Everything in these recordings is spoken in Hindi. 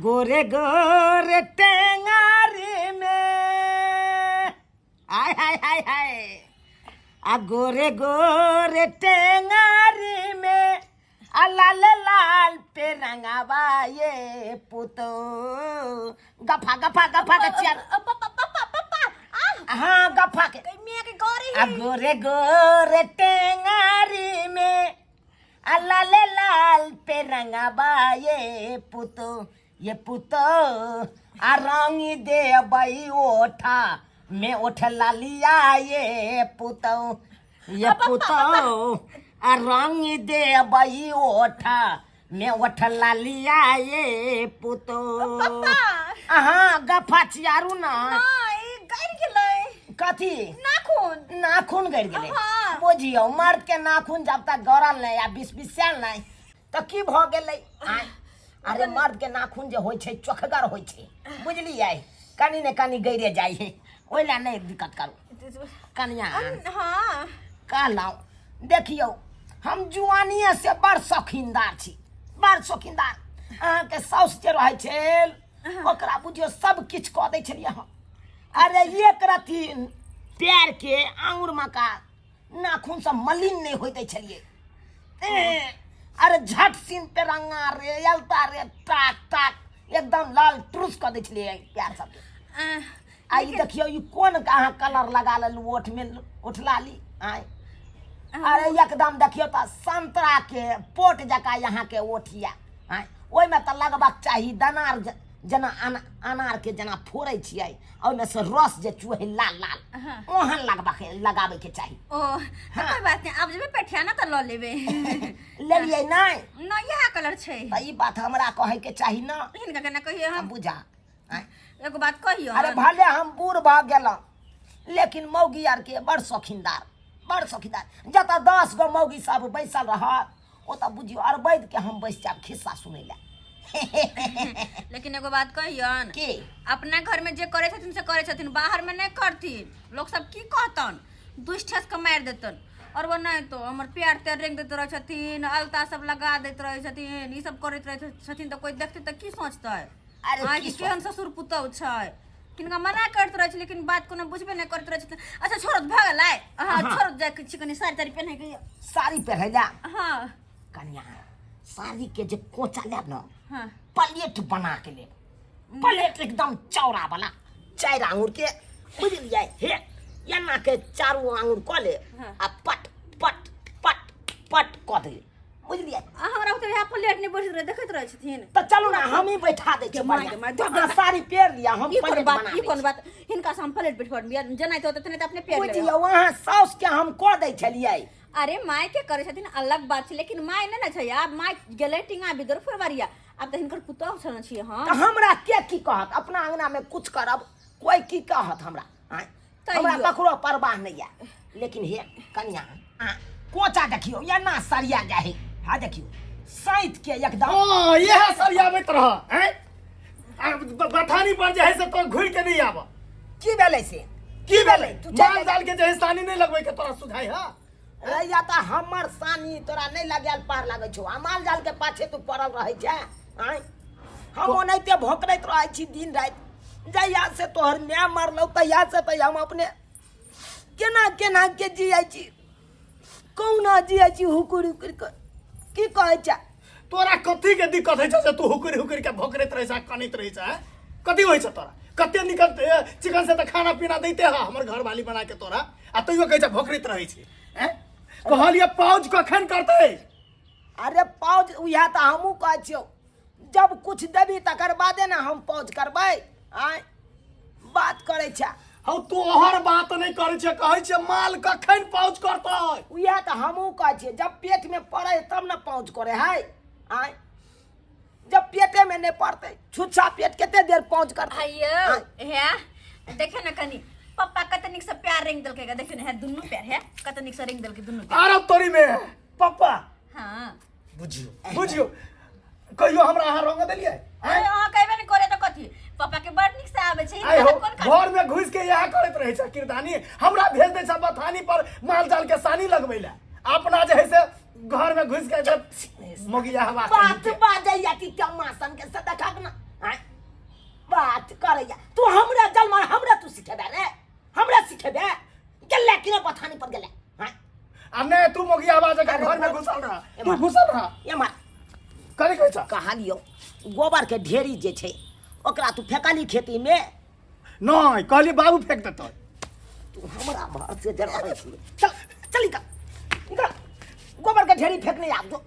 गोरे गोरे टेंगारी में आय हाय हाय हाय आ गोरे गोरे टेंगारी में आ लाल लाल पे रंगावा ये पुतो गफा गफा गफा का चल हाँ गफा के आ गोरे गोरे टेंगारी में आ लाल लाल पे रंगावा ये पुतो आ रंगी दे बई ओठा मैं ओठ लालिया ये पुतो आ रंगी दे बई ओठा मैं ओठ लालिया ये पुतो हाँ गफा चियारू ना कथी नाखून गड़ गेले बुझियो मर्द के नाखून जब तक गड़ल नहीं या बिस्बिस्याल नहीं तो की भ गेलै अरे मर्द के नाखून जे होय छै चोखगर होय छै बुझलियै कनी ने कनी गइरे जाइ है ओइला नहीं दिक्कत करू कनिया हाँ कहलौ देखियो हम जुआनिए से बड़ शौकीनदार छी बड़ शौकीनदार अहाँ के साउस जे रहै छै ओकरा बुझियो सब किछ क दै छलियै हम अरे एक रत्ती पैर के आंगुर मका नाखून से मलिन नहीं होते छलिए अरे झट सीन पे रंगा रे अलता रे टाक टाक एकदम लाल ट्रुस कर दे छलिए प्यार सब आई देखियो ई कोन कहाँ कलर लगा लेलू ओठ में ओठ लाली आय अरे एकदम देखियो त संतरा के पोट जका यहाँ के ओठिया आय ओइ में त लगबाक चाही दनार जना अनार के जना फोड़े छियै ओइमे से रस जे चुहे लाल लाल ओहन लगाबे के चाही ओ कोई बात नहीं अब जब पेठिया ना त ल लेबे ले लियै नहीं ना यह कलर छै त ई बात हमरा कहे के चाही ना हिनका केना कहियो हम बुझा एगो बात कहियो अरे भले हम बूढ़ भ गेलौ लेकिन मौगी आर के बड़ शौकीनदार जता 10 गो मौगी सब बैसल रह ओता बुझियो अर बैठ के हम बैस जाब खिस्सा सुनै ला लेकिन एगो बात कहियन की अपना घर में जे करे छथिन से करे छथिन बाहर में नहीं करथिन लोग सब की कहतन दुष्ठस के मार देतन और वो नहीं तो हमर प्यार ते रेंग देते रहे छथिन अलता सब लगा देते रहे छथिन ई सब करैत रहे छथिन तो कोई देखते त की सोचतै अरे की केहन ससुर पुतौ छै किनका मना करत रहे छै लेकिन बात कोनो बुझबे नहीं करत रहे छथिन अच्छा छोड़त भ गेलै हां छोड़त जाय चिकनी साड़ी तारी पहने के साड़ी पहने जा हां कन्या साड़ी के जे कोचा लेब न हां प्लेट बना के ले प्लेट एकदम चौड़ा वाला 4 आंगुर के बुझलियै हे एना के चारों आंगुर क ले आ पट पट पट पट क दे बुझलियै हमरा तो यहाँ प्लेट नहीं बैठ रहे देखत रहे छथिन त चलू ना हम ही बैठा दे छी बढ़िया साड़ी पहिर लिया हम प्लेट बना ई कोन बात हिनका से हम प्लेट बैठ कर जना तो तने अपने पेट ले बुझियो वहां साउस के हम क दै छलियै अरे माय के करे छथिन अलग बात छै लेकिन माय नै न छै आब माय गेलै टिंगा बिदर फरवरिया अब त हिनकर पुतौह छन छी हां त हमरा के की कहत अपना अंगना में कुछ करब कोई की कहत हमरा हमरा ककरो परवाह नहीं है लेकिन हे कन्या कोचा देखियो या ना सरिया जाए हां देखियो सैत के एकदम हां यह सरिया में तरह हैं बथानी पर जे है से तो घुर के नहीं आब की भेलै से की भेलै माल जाल के जे सानी नहीं लगबै के तोरा सुझाई हां या त हमर सानी तोरा नहीं लगाल पार लागै छौ माल जाल के पाछे तू पड़ल रहै छै आय हम ओनैते भोकरैत रहै छी दिन रात जहिया से तोहर माय मरलौ तहिया से त हम अपने केना के जियै छी कौना जियै छी हुकुर हुकुर के की कहै छै तोरा कथी के दिक्कत है जे तू हुकुर हुकुर के भोकरैत रहै छै कनित रहै छै कथी होय छै तोरा कते निकल चिकन से त खाना पीना दैते हा हमर घर वाली बना के तोरा आ तइयो कहै छै भोकरैत रहै छै हैं कहलिए पाउज कखन करतै अरे पाउज उहा त हमहू कहै छियौ जब कुछ देबी तकर बादे ना हम पाउज करबै आय बात करे छै हम तोहर बात नहीं करे छै कहै छै माल कखन पाउज करतै उहा त हमहू कहै छियै जब पेट में पड़े तब ना पाउज करे है आय जब पेटे में नहीं पड़ते छुच्छा पेट केते देर पाउज करतै अयो हे देखे ना कनी पप्पा कतनिक से प्यार रिंग दल के देखे ना है दुनु प्यार है कतनिक से रिंग दल के दुनु प्यार अरे तोरी में पप्पा हां बुझियो कहियो हमरा अहाँ रंग देलियै अरे हां कहबे नहीं करे तो कथी पप्पा के बड़ निक से आवे छै आइ हो घर में घुस के यह करत रहे छै किरदानी हमरा भेज दे छै बथानी पर माल जाल के सानी लगबै ला अपना जे है से घर में घुस के जब मोगिया हवा बात बाजैया कि कमासन के से देखब ना बात करैया तू हमरा जलमा हमरा तू सिखेबे रे हमरा सिखेबे गेले कि ना पथानी पर गेले हां आ नहीं तू मोगी आवाज के घर में घुसल रहा तू घुसल रहा ये मार करे कहै छ कहालियो गोबर के ढेरी जे छै ओकरा तू फेकाली खेती में नहीं कहली बाबू फेंक देतौ तू हमरा भर से जरा रहे छी चल चल निकल गोबर के ढेरी फेंकने आ दो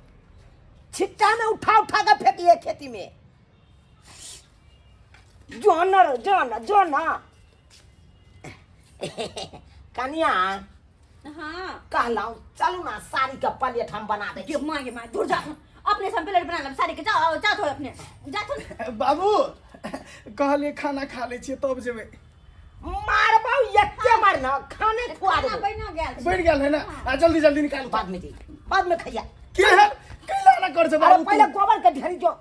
छिट्टा में उठा उठा के फेंकिए खेती में जोन कन्या हाँ कहलाऊं चलू ना साड़ी का प्लेट हम बना दे मांगे मार दूर जा अपने से प्लेट बना ले साड़ी के जाओ जा तो अपने जा तो बाबू कहले खाना खा ले छी तब जेबे मार बाऊ यक्के मार ना खाने खुआ दे बैठ गेल है ना आ जल्दी जल्दी निकाल बाद में खइया के है कैला ना कर छ अरे बाबू पहले गोबर के ढेरी जो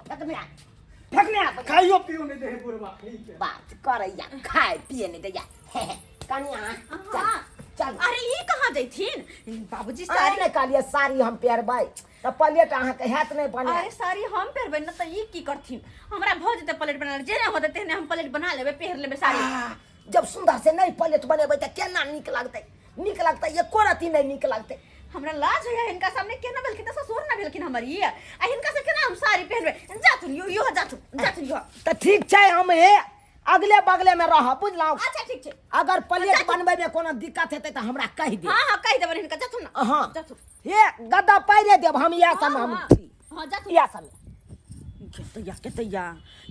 फेंकने आ खाइयो पियो नहीं दे बुढ़वा बात करैया खाए पिए नहीं दैया कन्या चल अरे ये कहाँ जैथिन बाबूजी सारी साड़ी ने कहलिए साड़ी हम पेरबै त प्लेट अहाँ के हाथ नहीं बने अरे साड़ी हम पहरबै न त ई की करथिन हमरा भ जेते प्लेट बना जे होते तेने हम प्लेट बना लेबे पहर लेबे साड़ी जब सुंदर से नहीं प्लेट बनेबै त केना नीक लगतै एको रति नहीं नीक लगतै हमरा लाज होया इनका सामने केना बेलखिन त ससुर ना बेलखिन हमरी आ इनका से केना हम साड़ी पहनबै जाथुन यो जाथुन यो त ठीक छै हम हे अगले बगले में रह बुझलौ अच्छा ठीक छै अगर प्लेट बनबै में कोनो दिक्कत हेतै त हमरा कहि दे हां कहि देबै इनका जाथुन ना हां जाथुन हे गद्दा पैरे देब हम या समय हम हां जाथुन या समय केतैया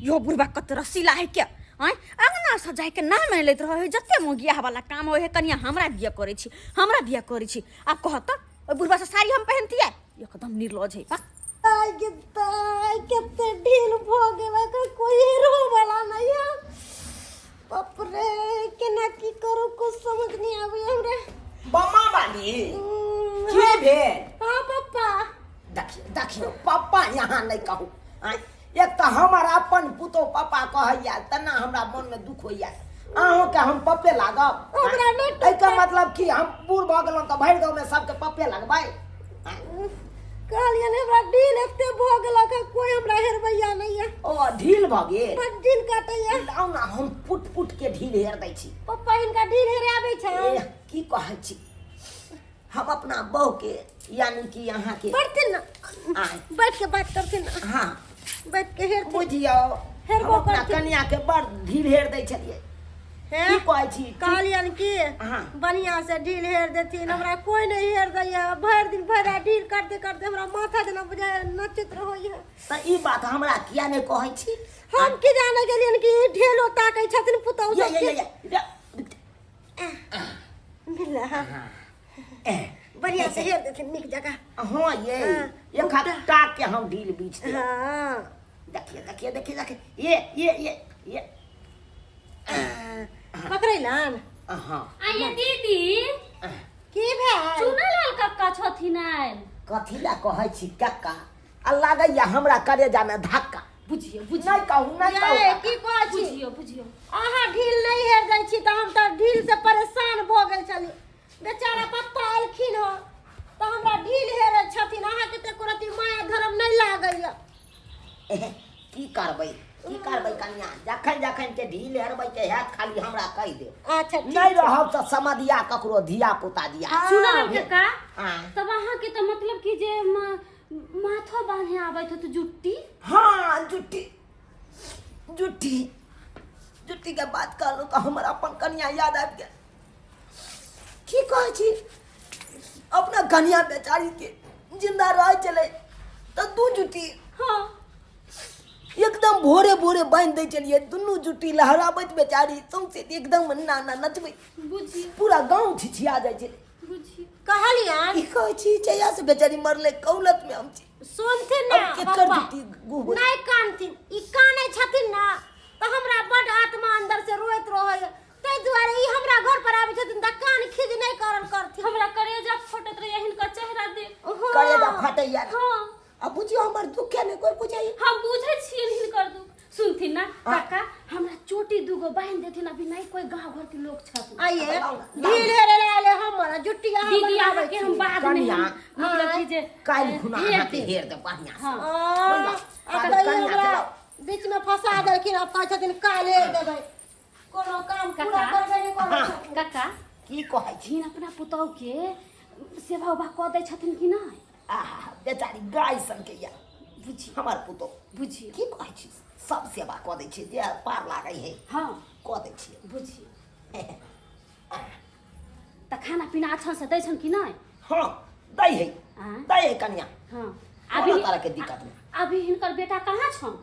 यो बुढ़बा कत रसीला है क्या आय अंगना सजाय के नाम लेत रहे जते मोगिया वाला काम होय है कनिया हमरा बिया करे छी आ कहत ओ बुढ़बा से साड़ी हम पहनती है एकदम निर्लज है आई कितने ढील भ गेला का कोई रो वाला नहीं है बाप रे केना की करू कुछ समझ नहीं आवे हमरे बम्मा वाली के भेल हां पापा देखियो पापा यहाँ नहीं कहू एक तो हमार अपन पुतो पापा कहैया तना हमरा मन में दुख होइया अहों के हम पप्पे लागब हमरा नहीं एका मतलब कि हम बूढ़ भ गेलौ त भरि गांव में सबके पप्पे लगबै कहलिए ने हमरा ढील एते भ गेला का कोई हमरा हेरबैया नहीं है ओ ढील भ गेल बड ढील काटैया लाउ ना हम पुट पुट के ढील हेर दै छी पापा इनका ढील हेरे आबै छै की कहै छी हम अपना बहू के यानी कि यहाँ के बैठते ना बैठ के बात करते ना हाँ बैठ के हेर बुझियो हेरबो हम अपना करती। कन्या के बड़ ढील हेर दै छलिए हैं? की कहै छी कहलियन की हाँ। बढ़िया से ढील हेर देथिन हमरा कोई नहीं हेर दैया भर दिन भर ढील करते करते हमरा माथा देना बुझाय नचित रहइया त ई बात हमरा किया नहीं कहै छी हम की जाने गेलियन कि ढेलो ताकै छथिन पुतौ ये मिला बढ़िया से हेर देथिन निक जगह हाँ ये हाँ। एक हफ्ता के हम ढील बीच दे हां देखिए ये पकड़ैलन हाँ आइए दीदी की भेल चुनलाल कक्का छथिन आयल कथी ला कहै छी कक्का आ लागैया हमरा करेजा में धक्का बुझियो नहीं कहू ये की कहै छी बुझियो अहाँ ढील नहीं हेर दै छी त हम त ढील से परेशान भ गेल छली बेचारा पप्पा एलखिन हो त हमरा ढील हेरे छथिन अहाँ के ते कोरती माया धर्म नहीं लागैया की करबै कन्या जखन के ढील हेरबै के हैत खाली हमरा कहि दे अच्छा नहीं रहब त समधिया ककरो धिया पुता दिया सुनल कक्का हाँ। तब अहाँ के त मतलब कि जे माथा बांधे आबैत त जुट्टी हाँ जुट्टी के बात कहलू तो हमर अपन कन्या याद आबि गेल की कहै छी अपना कन्या बेचारी के जिंदा रह चले तो दू जुट्टी हां एकदम भोरे भोरे बांध दै चलिए दुनू जुट्टी लहराबैत बेचारी सौंसे एकदम नाना नचबै बुझियो पूरा गांव छिछिया जाइ छै बुझियो कहलियन की कहै छी जया से बेचारी मरले कौलत में हम छी सुनथिन ना अब केकर पप्पा जुट्टी गुहु नहीं कानथिन ई कानै छथिन ना त हमरा बड आत्मा अंदर से रोइत रहय तै दुआरे ई हमरा घर पर आबै छथिन त कान खिज नहीं करल करथिन हमरा करेजा फटत रहे हिनका चेहरा दे करेजा फटैया हां अब बुझियो हमर दुख के नहीं कोई बुझाई हम बुझै छियै हिनकर दुख सुनथिन ना काका हमरा चोटी दुगो बांध देथिन अभी नहीं कोई गांव घर के लोग छथिन आइए ढील हेरे लाले हमरा जुट्टी अहाँ दीदी बनाबै आवे के हम बाद में कन्या, मतलब कि जे काल खुना हेर अहाँ के दे। हेर दे बढ़िया से हाँ। आ त ई हमरा बीच में फंसा देलखिन अब कहै छथिन काल्हि हेर देबै कोनो काम पूरा काका। करबे नहि करै छथिन काका की कहै छी झिन अपना पुतहु के सेवा उभा कऽ दै छथिन कि नहि आहा बेचारी गाय सन के या बुझी हमर पुतो बुझियो की कहै छी सब सेवा कऽ दै छै जे पार लागै है हाँ कऽ दै छियै बुझियो तऽ खाना पीना अच्छा से दै छन कि नहि हाँ दै है हाँ। दै है कन्या हाँ कोनो तरह के दिक्कत नहीं अभी हिनकर बेटा कहाँ छन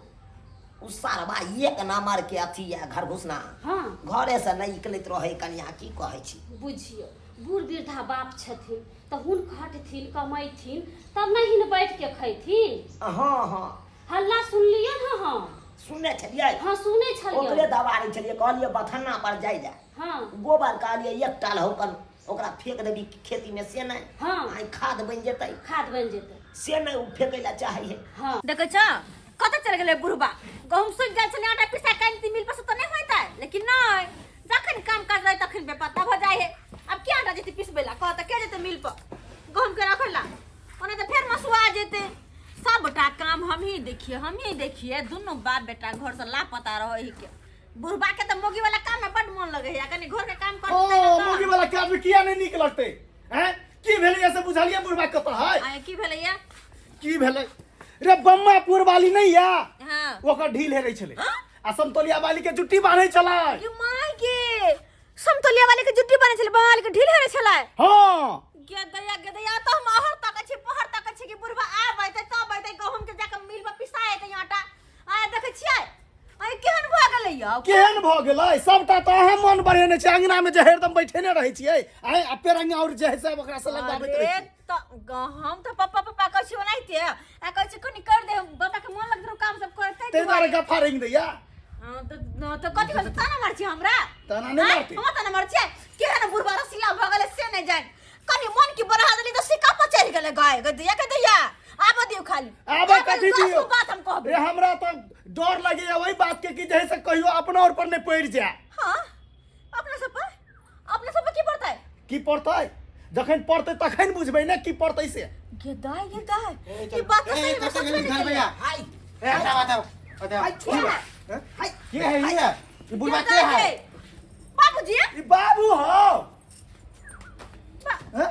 उ सारबा एक नंबर के अथी या घर घुसना हाँ घरे से नहीं निकलैत रहे कन्या की कहै छी बुझियो बूढ़ वृद्धा बाप छथिन तऽ हुन खटथिन कमैथिन तब नहीं न बैठ के खैथिन हाँ हाँ हल्ला सुनलिए न हम सुनने छलियै हाँ सुनै ओकरे छलिए दबारै छलियै कहलियै बथन्ना पर जाय हाँ गोबर कहलियै एक टाल होकर ओकरा फेंक देबी खेती में से नहीं हाँ। आई खाद बन जेतै खाद बन जेतै से नहीं उ फेंकै ला चाहै है हाँ देखै छ कतऽ चल गेलै बुढ़बा गहूम सुखि जाइ छलै आटा पिसा काटि मिल पर तऽ नहीं होइतै लेकिन नहीं जखन काम काज रहे तखन बेपत्ता हो जाइ है अब क्या आटा जेतै पिसबै ला कहत के जेतै मिल पर गहूम के रखै ला ओने तऽ फेर मसुआ जेतै सबटा काम हम ही देखिए दोनों बाप बेटा घर से लापता रहे ही के बुढ़बा के तो मोगी वाला काम में बड मन लगे है कनी घर के काम ओ कर मुगी वाला काज में किया नहीं नीक लगते हैं की भेलै ऐसे बुझलिए बुढ़बा कत है आए की भेलै या की भेलै रे बम्मापुर वाली नहीं या हां ओकर ढील हेरै छलै आ समतोलिया वाली के जुट्टी बांधै छलै ये माय के समतोलिया वाले के जुट्टी बने छले बवाल के ढील हेरे छले हाँ गेदया तो हम आहर तक छी पहर तक छी कि बुढ़बा आबै तब आबै गहूम के जाके मिल पर पिसाए ते आटा आय देखे छियै आय केहन भ गेलै या केहन भ गेलै सबटा त अहाँ मन बरेने छै अंगना में जे हरदम बैठेने रहै छियै आय आ पेरंगा और जे है सब ओकरा से लगबाबैत रहै छी तो हम तो पप्पा कहै छी ओनाइते आ कहै छी कनी कर दे बाबा के मन लगत काम सब करतै ते दुआरे गफा रंग दैया तो कथि होल ताना मार छी हमरा ताना नहीं मारती हम ताना मार छी केहन बुढ़बा रसिया भ गेलै से नहीं जान कनी मन की बढ़ा देली तो सिक्का पर चढ़ गेलै गाय गदैया आब दियो खाली आब कथि दियो बात हम कहब रे हमरा तो डर लगे वही बात के कि जैसे कहियो अपना और पर नहीं पड़ जाए हां अपने सब पर की पड़तै की पड़तै जखन पड़तै तखन बुझबै ने की पड़तै से गेदाय ई बात तो सही में सच में घर भैया हाय ए बताओ हाय छोड़ा हाय ये है ये ये बुढ़वा के है बाबूजी ई बाबू हो हैं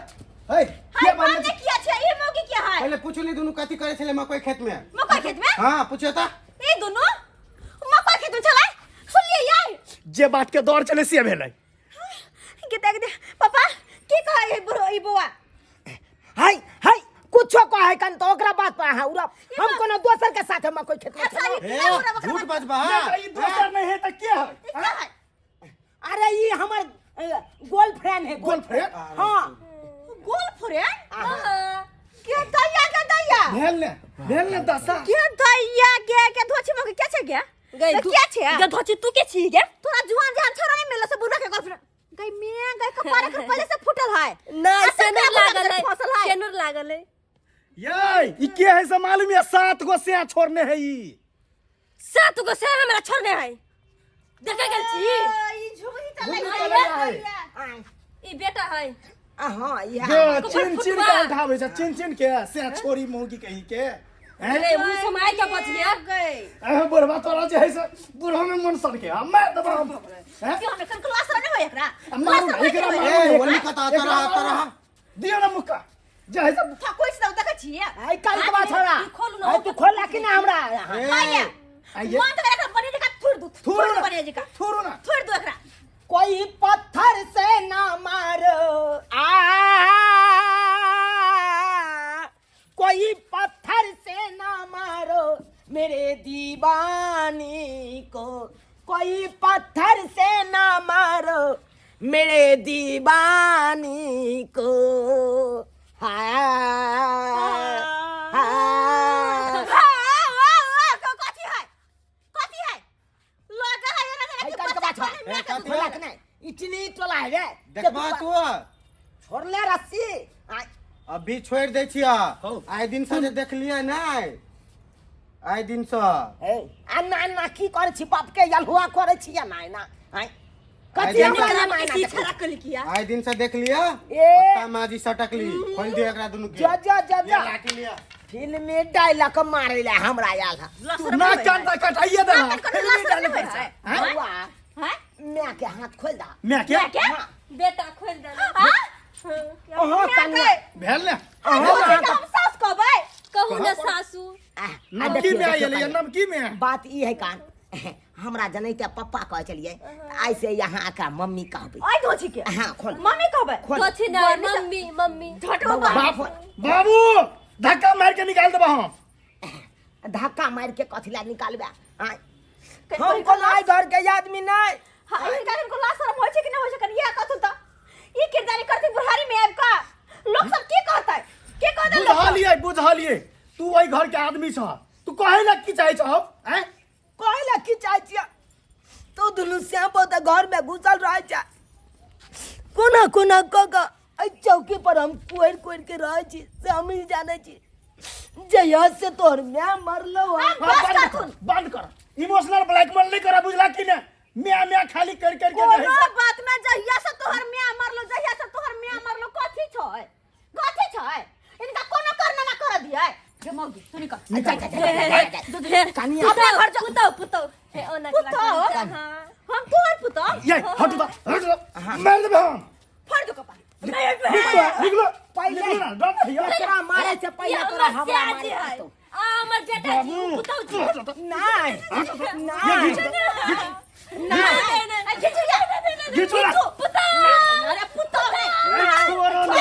हे हाय के बात बनने किया छै ई मौकी क्या है पहले पूछ ली दोनों कथी करे छले मकई खेत में मकई खेत में हां पूछियो त ई दोनों मकई खेत में चलै सुनिए यार जे बात के दौर चले से भेलै के पापा की कहै है बुढ़ो ई बुआ हाय हाय कुछो कहै कन तो ओकरा बात पर अहाँ उड़ा हम कोनो दोसर के साथ मकई खेत में खेलौ ए झूठ बजबा ई दोसर नहीं है त के है क्या है अरे ई हमर गर्लफ्रेंड है गर्लफ्रेंड हां गर्लफ्रेंड के दैया भेल ने दशा के दैया के धोची मके क्या छै के क्या छै के धोची तू के छी के तोरा जुआन जान छोरा नहीं मिलल से बुढ़ा के गर्लफ्रेंड गई में गई कपारे के पहले से फुटल है नहीं अच्छा, सेनुर क्या लागल है फसल है? सेनुर लागल है ये ई के है से मालूम है 7 गो से छोड़ने है ई 7 गो से हमरा छोड़ने है देखे गेल छी ई झुमही त झुमही लग त लग है। ई बेटा है हां ये जे चिन चिन के उठावे छै चिन के से छोरी मौगी कही के अरे मुंह समाय के बच गया गई ए बुढ़वा तोरा जे है से बुढ़वा में मन सड़ के हम मैं दबा हम हैं क्यों हमने कल क्लास रहने हो एकरा मारू एकरा ए वली कता तरह दियो ना मुक्का जे है से कोई से देखे छिए आई काल के बात छोड़ा ई खोलू ना आई तू खोला कि ना हमरा आइए आइए मन तो एकरा बने का थुर दू थोड़ो ना बने का थोड़ो ना थुर दू एकरा कोई पत्थर से ना मारो कोई पत्थर से ना मारो मेरे दीवानी को कोई पत्थर से ना मारो मेरे दीवानी को इतनी टोला है रे देखबा तू छोड़ ले रस्सी अभी छोड़ दे छिया हौ। आइ दिन से जे देखलिए नहीं आइ दिन से अन्ना अन्ना की करे छी बाप के यलहुआ करे छी ना ना आई कथि आई हमरा देखा- ना ना इशारा कर किया आइ दिन से देख लिया ए। माजी सटकली खोल दियो एकरा दुनु के जा जा जा ये जा लाठी लिया फिल्म में डायलॉग मारे ला हमरा आयल है लसर ना कान कटाइए दे ना कान लसर नहीं होय है बउआ हैं मैं के हाथ खोल दा मैं क्या क्या बेटा खोल दे हां ओहो कन्या भेल ने हम सास कहबै कहू ना सासू नाम की में आइले ये नाम की में बात ई है कान हमरा जनैते पप्पा कह चलिए ऐसे यहाँ का मम्मी कहबे ओइ दोछी के हाँ खोल मम्मी कहबै खोल कथी ना मम्मी मम्मी झटो बाप बाबू धक्का मार के निकाल देबा हम धक्का मार के कथिला निकालबे हमको लाई घर के आदमी नहीं हां ई कारण को लासरम होय छै कि नहीं होय छै कनिया कथु त ई किरदारी करती बुढ़ारी में आब का लोग सब की कहतै के कहतै बुझा लिए तू वही घर के आदमी छ तू कहे ना की चाहे छ हैं कहला की चाचिया तो दुनु श्याम बहुत घर में घुसल रह जा कोना कोना क चौकी पर हम कोर कोर के रह छी से हम ही जाने छी जया से तोर मैं मरलो बंद कर इमोशनल ब्लैकमेल नहीं करा बुझला कि ना मैं खाली कर के कोनो बात में जहिया से तोहर मियां मरलो जहिया से तोहर मियां मरलो कथी छै इनका कोनो करना ना कर दिया के मौगी तू निकल कनिया अपना घर जा पुतो हे ओना पुतो हम तोहर पुतो ये हट मार दे हम फड़ दो कपा निकलो पहले निकलो ना डर भैया एकरा मारे से पहले तोरा हमरा मारे तो हमर बेटा जी पुतो जी नहीं नहीं घिचो ना पुतो अरे पुतो छोड़ो ना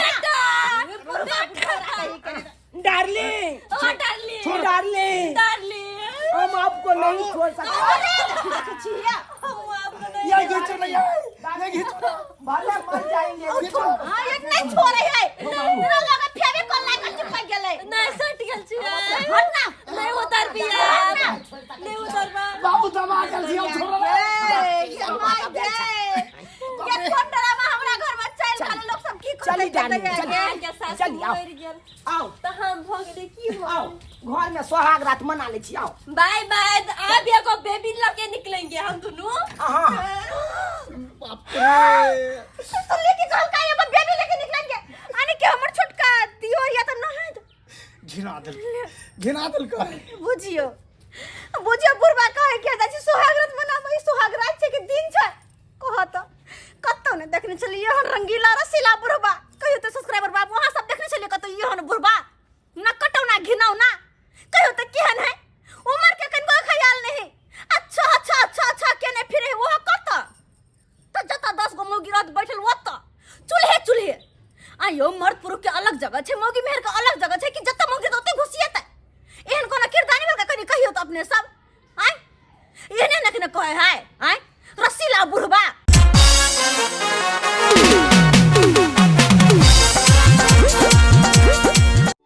डार्लिंग डार्लिंग डार्लिंग डार्लिंग हम आपको नहीं छोड़ सकते छिया ये घिचो ना ये घिचो ना भले मर जाएंगे हां ये नहीं छोड़े है मेरा लगा फेवे कल ना कर चिपक गेलै नहीं सट गेल छी हट ना नहीं उतार पिया नहीं उतार बा बाबू दबा कर दियो छोड़ो ये माय गे ये कौन ड्रामा हमरा घर में चल खाली लोग सब की चली जानी के सासू चली आओ मर गेल आओ त हम भगले की हो आओ घर में सोहाग रात मना ले छी आओ बाय बाय अब एगो बेबी लेके निकलेंगे हम दोनों हाँ तो लेके चल का ये बेबी लेके निकलेंगे आने के हमर छोटका दियो या त न है घिना दिल का बुझियो बुढ़बा कहे के जाय छी सोहागरात मनाबै सोहागरात छै के दिन छै कहत कत्तो ने देखने चलिए हन रंगीला रसीला बुढ़बा कहियो त सब्सक्राइबर बाबू वहां सब देखने चलिए कतो ये हन बुढ़बा न कटौ ना घिनाउ ना कहियो त केहन है उम्र के कनको ख्याल नहीं अच्छा केने फिरे वो कत त जता 10 गो मौगी रात बैठल ओत चूल्हे आयो मर्द पुरुष के अलग जगह छै मौगी मेहर के अलग जगह छै कि जता मौगी त ओते घुसियत एहन कोना किरदानी में कनी कहियो त अपने सब आय एहने नखने कहे है आय रसीला बुढ़बा